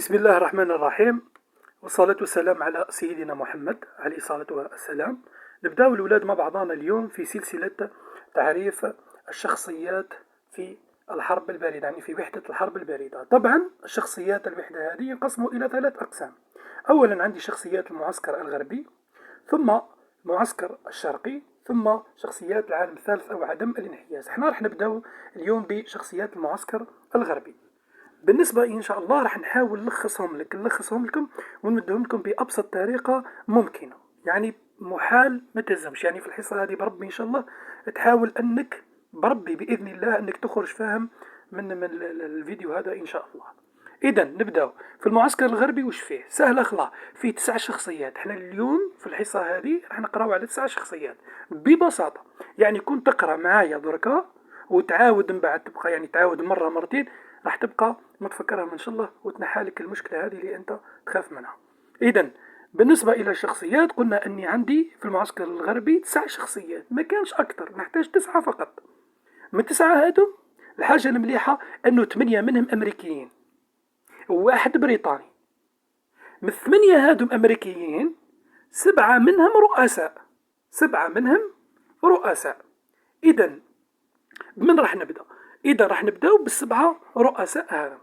بسم الله الرحمن الرحيم، والصلاة والسلام على سيدنا محمد عليه الصلاة والسلام. نبدأ الأولاد مع بعضنا اليوم في سلسلة تعريف الشخصيات في الحرب الباردة، يعني في وحدة الحرب الباردة. طبعا الشخصيات الوحدة هذه ينقسم إلى 3 أقسام. أولا عندي شخصيات المعسكر الغربي، ثم المعسكر الشرقي، ثم شخصيات العالم الثالث أو عدم الانحياز. احنا راح نبدأ اليوم بشخصيات المعسكر الغربي. بالنسبة إن شاء الله راح نحاول نلخصهم لكم ونمدهم لكم بأبسط طريقة ممكنة. يعني محال ما تلزمش، يعني في الحصة هذه بربي إن شاء الله تحاول أنك بربي بإذن الله أنك تخرج فاهم من الفيديو هذا إن شاء الله. إذا نبدأ في المعسكر الغربي. وش فيه؟ سهل أخلا، فيه 9 شخصيات. احنا اليوم في الحصة هذه راح نقراو على 9 شخصيات ببساطة. يعني كنت تقرأ معايا دركا وتعاود من بعد، تبقى يعني تعاود مرة مرتين، راح تبقى متفكرها ان شاء الله وتنحى لك المشكله هذه اللي انت تخاف منها. اذا بالنسبه الى الشخصيات، قلنا اني عندي في المعسكر الغربي 9 شخصيات، ما كانش اكثر، نحتاج 9 فقط. من 9 هادو الحاجه المليحه انه 8 منهم امريكيين وواحد بريطاني. من 8 هادو امريكيين 7 منهم رؤساء. 7 منهم رؤساء. اذا من راح نبدا؟ إذا راح نبداو بالسبعة رؤساء هذا.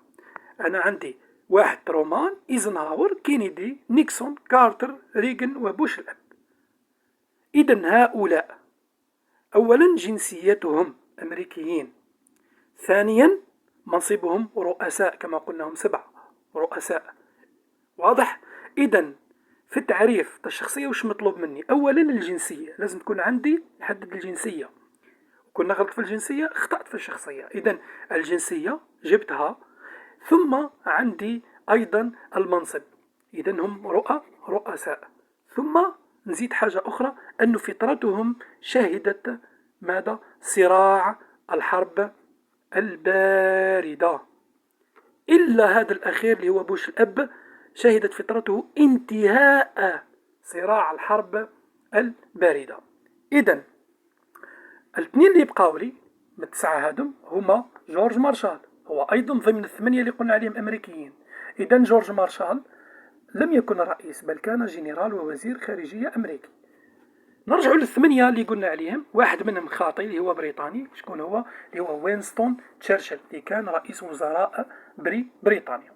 أنا عندي واحد: ترومان، إيزنهاور، كينيدي، نيكسون، كارتر، ريغن، وبوش الأب. إذا هؤلاء أولا جنسيتهم أمريكيين، ثانيا منصبهم رؤساء كما قلنا هم 7 رؤساء. واضح؟ إذا في التعريف الشخصية وش مطلوب مني؟ أولا الجنسية، لازم تكون عندي نحدد الجنسية. كنا غلط في الجنسية، اخطأت في الشخصية. إذا الجنسية جبتها، ثم عندي أيضا المنصب، إذا هم رؤساء. ثم نزيد حاجة أخرى، أن فطرتهم شهدت ماذا؟ صراع الحرب الباردة. إلا هذا الأخير اللي هو بوش الأب، شهدت فطرته انتهاء صراع الحرب الباردة. إذا الاثنين اللي يبقاو لي من ال9 هادم هما جورج مارشال، هو أيضا ضمن ال8 اللي قلنا عليهم أمريكيين. إذا جورج مارشال لم يكن رئيس، بل كان جنرال ووزير خارجية أمريكي. نرجع ل8 اللي قلنا عليهم، واحد منهم خاطي اللي هو بريطاني. شكون هو؟ اللي هو وينستون تشرشل، اللي كان رئيس وزراء بريطانيا.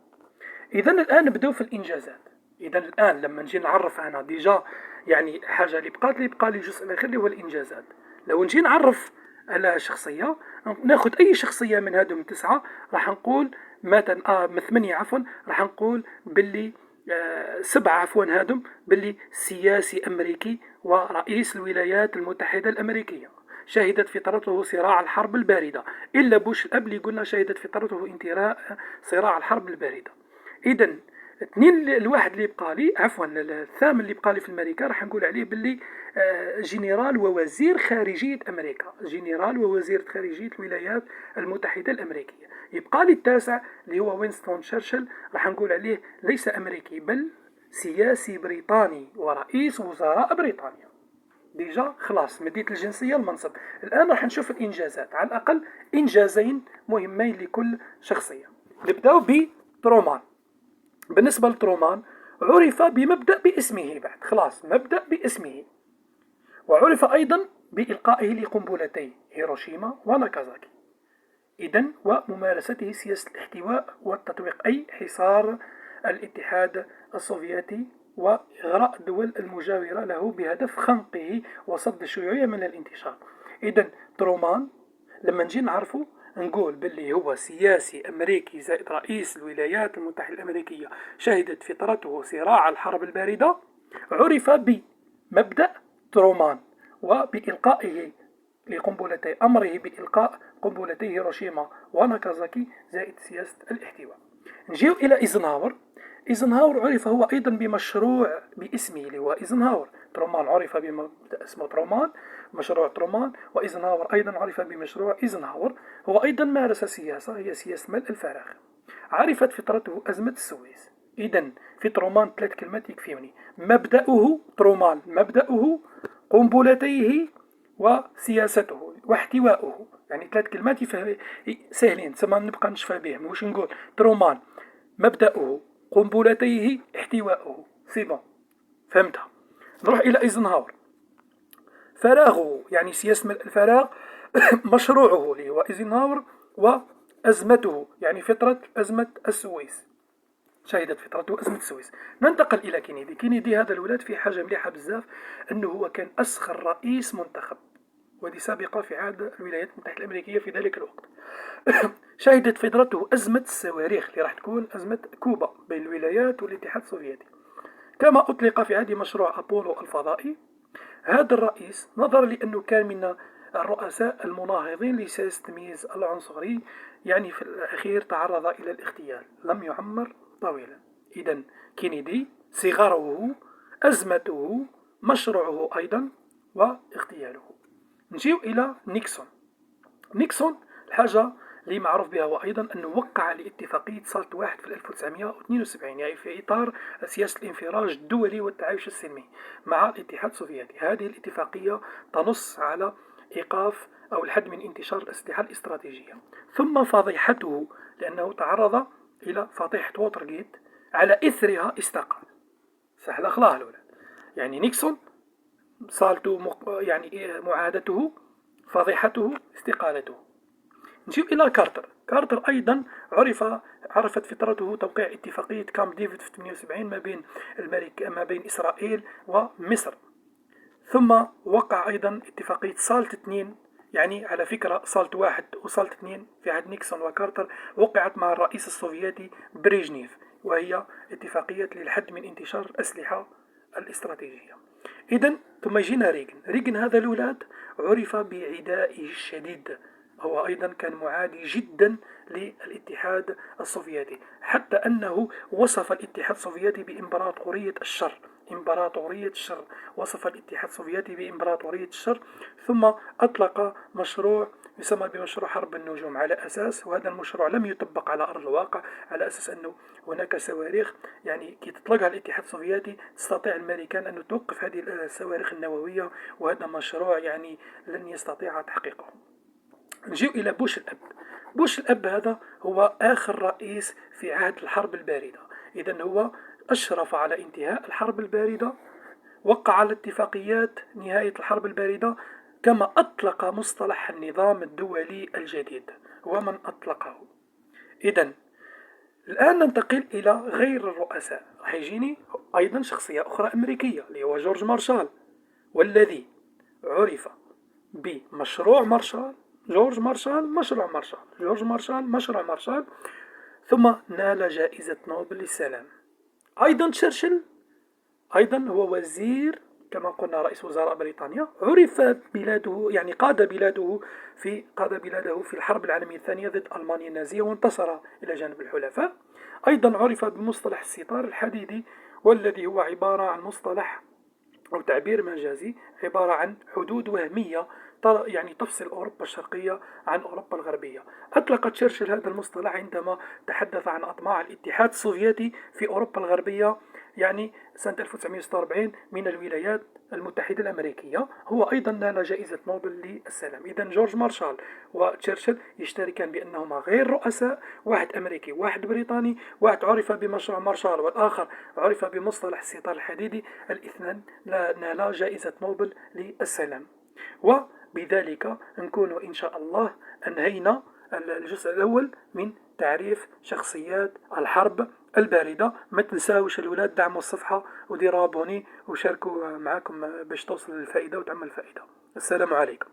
إذا الآن نبداو في الإنجازات. إذا الآن لما نجي نعرف أنا ديجا يعني حاجة اللي بقى لي الجزء الأخير اللي هو الإنجازات. لو نجي نعرف على شخصية، ناخذ أي شخصية من هادو من 9، راح نقول مثلا من 8 عفوا، راح نقول باللي 7 عفوا هادم باللي سياسي أمريكي ورئيس الولايات المتحدة الأمريكية، شهدت فطرته صراع الحرب الباردة. إلا بوش الأب اللي قلنا شهدت فطرته انتهاء صراع الحرب الباردة. إذا الواحد اللي يبقى لي عفوا الثامن اللي يبقى لي في الملكة راح نقول عليه باللي جنرال ووزير خارجية أمريكا، جنرال ووزير خارجية الولايات المتحدة الأمريكية. يبقى لي التاسع اللي هو وينستون تشرشل، راح نقول عليه ليس أمريكي بل سياسي بريطاني ورئيس وزراء بريطانيا. ديجا خلاص مديت الجنسية المنصب. الآن راح نشوف الإنجازات، على الأقل إنجازين مهمين لكل شخصية. نبدأ بترومان. بالنسبة لترومان عرف بمبدأ باسمه، بعد خلاص مبدأ باسمه، وعرف أيضا بإلقائه لقنبلتي هيروشيما وناكازاكي. إذن وممارسته سياسة الاحتواء والتطويق، أي حصار الاتحاد السوفيتي وإغراء الدول المجاورة له بهدف خنقه وصد الشيوعية من الانتشار. إذن ترومان لما نجي نعرفه نقول باللي هو سياسي أمريكي زائد رئيس الولايات المتحدة الأمريكية، شهدت فطرته صراع الحرب الباردة. عرف بمبدأ ترومان وبإلقائه لقنبلتي، أمره بإلقاء قنبلتي هيروشيما وناكازاكي زائد سياسة الاحتواء. نجيو إلى إيزنهاور. إيزنهاور عرف هو أيضا بمشروع باسمه اللي هو إيزنهاور. ترومان عرف بمبدأ اسمه ترومان، مشروع ترومان، وإيزنهاور أيضا عرف بمشروع إيزنهاور. هو أيضا مارس سياسة هي سياسة ملء الفراغ. عرفت فطرته أزمة السويس. إذا في ترومان 3 كلمات يكفيوني: مبدأه ترومان، مبدأه، قنبلتيه، وسياسته واحتواؤه. يعني 3 كلمات سهلين، ثم نبقى نشفى بهم. واش نقول؟ ترومان مبدأه قنبلتيه احتواؤه. سي بون، فهمتها. نروح إلى ايزنهاور. فراغه، يعني سياسة الفراغ مشروعه اللي هو ايزنهاور، وأزمته يعني فترة أزمة السويس، شهدت فترته أزمة السويس. ننتقل إلى كينيدي. كينيدي هذا الولاد في حاجة مليحة بزاف، أنه هو كان أسخر رئيس منتخب، وهذه سابقة في عهد الولايات المتحدة الأمريكية في ذلك الوقت. شهدت فترته أزمة الصواريخ اللي راح تكون أزمة كوبا بين الولايات والاتحاد السوفيتي. كما أطلق في عهد مشروع أبولو الفضائي. هذا الرئيس نظرا لأنه كان من الرؤساء المناهضين لسياسة التمييز العنصري، يعني في الأخير تعرض إلى الاغتيال، لم يعمر طويلا. إذا كينيدي صغره، أزمته، مشروعه أيضا، واغتياله. نجيو إلى نيكسون. نيكسون الحاجة اللي معروف بها هو أيضا أنه وقع لاتفاقية سالت واحد في 1972، يعني في إطار سياسة الانفراج الدولي والتعايش السلمي مع الاتحاد السوفيتي. هذه الاتفاقية تنص على إيقاف أو الحد من انتشار الأسلحة الاستراتيجية. ثم فضيحته لأنه تعرض إلى فضيحة ووترغيت، على إثرها استقال. سهل أخلاه الأولاد. يعني نيكسون سالته يعني معاهدته، فضيحته، استقالته. نجيب إلى كارتر. كارتر أيضا عرفت فترته توقيع اتفاقية كامب ديفيد في 78 ما بين إسرائيل ومصر. ثم وقع أيضا اتفاقية سالت 2، يعني على فكرة سالت 1 وسالت 2 في عهد نيكسون وكارتر وقعت مع الرئيس السوفيتي بريجنيف، وهي اتفاقية للحد من انتشار الأسلحة الاستراتيجية. إذن ثم يجينا ريغن هذا الولاد عرف بعدائه الشديد. هو أيضا كان معادي جدا للاتحاد السوفيتي، حتى أنه وصف الاتحاد السوفيتي بإمبراطورية الشر. إمبراطورية الشر، وصف الاتحاد السوفيتي بإمبراطورية الشر. ثم أطلق مشروع يسمى بمشروع حرب النجوم، على أساس، وهذا المشروع لم يطبق على أرض الواقع، على أساس أنه هناك صواريخ يعني كي تطلقها الاتحاد السوفيتي تستطيع الأمريكان أن توقف هذه الصواريخ النووية، وهذا مشروع يعني لن يستطيع تحقيقه. نجيو إلى بوش الأب. بوش الأب هذا هو آخر رئيس في عهد الحرب الباردة. إذن هو أشرف على انتهاء الحرب الباردة، وقع على اتفاقيات نهاية الحرب الباردة، كما أطلق مصطلح النظام الدولي الجديد، هو من أطلقه. إذن الآن ننتقل إلى غير الرؤساء. حيجيني أيضا شخصية أخرى أمريكية اللي هو جورج مارشال، والذي عرف بمشروع مارشال. جورج مارشال مشروع مارشال، ثم نال جائزة نوبل للسلام. أيضا تشرشل أيضا هو وزير، كما قلنا رئيس وزراء بريطانيا، عرف بلاده يعني قاد بلاده في الحرب العالمية الثانية ضد ألمانيا النازية، وانتصر إلى جانب الحلفاء. أيضا عرف بمصطلح الستار الحديدي، والذي هو عبارة عن مصطلح أو تعبير مجازي، عبارة عن حدود وهمية يعني تفصل أوروبا الشرقية عن أوروبا الغربية. أطلق تشرشل هذا المصطلح عندما تحدث عن أطماع الاتحاد السوفيتي في أوروبا الغربية، يعني سنة 1946 من الولايات المتحدة الأمريكية. هو أيضا نال جائزة نوبل للسلام. إذن جورج مارشال وتشرشل يشتركان بأنهما غير رؤساء، واحد أمريكي واحد بريطاني، واحد عرف بمشروع مارشال والآخر عرف بمصطلح الستار الحديدي. الاثنان نالا جائزة نوبل للسلام. وبذلك نكون إن شاء الله أنهينا الجزء الأول من تعريف شخصيات الحرب الباردة. ما تنساوش الولاد دعموا الصفحة وديروا ابوني وشاركوا معكم باش توصل الفائدة وتعمل الفائدة. السلام عليكم.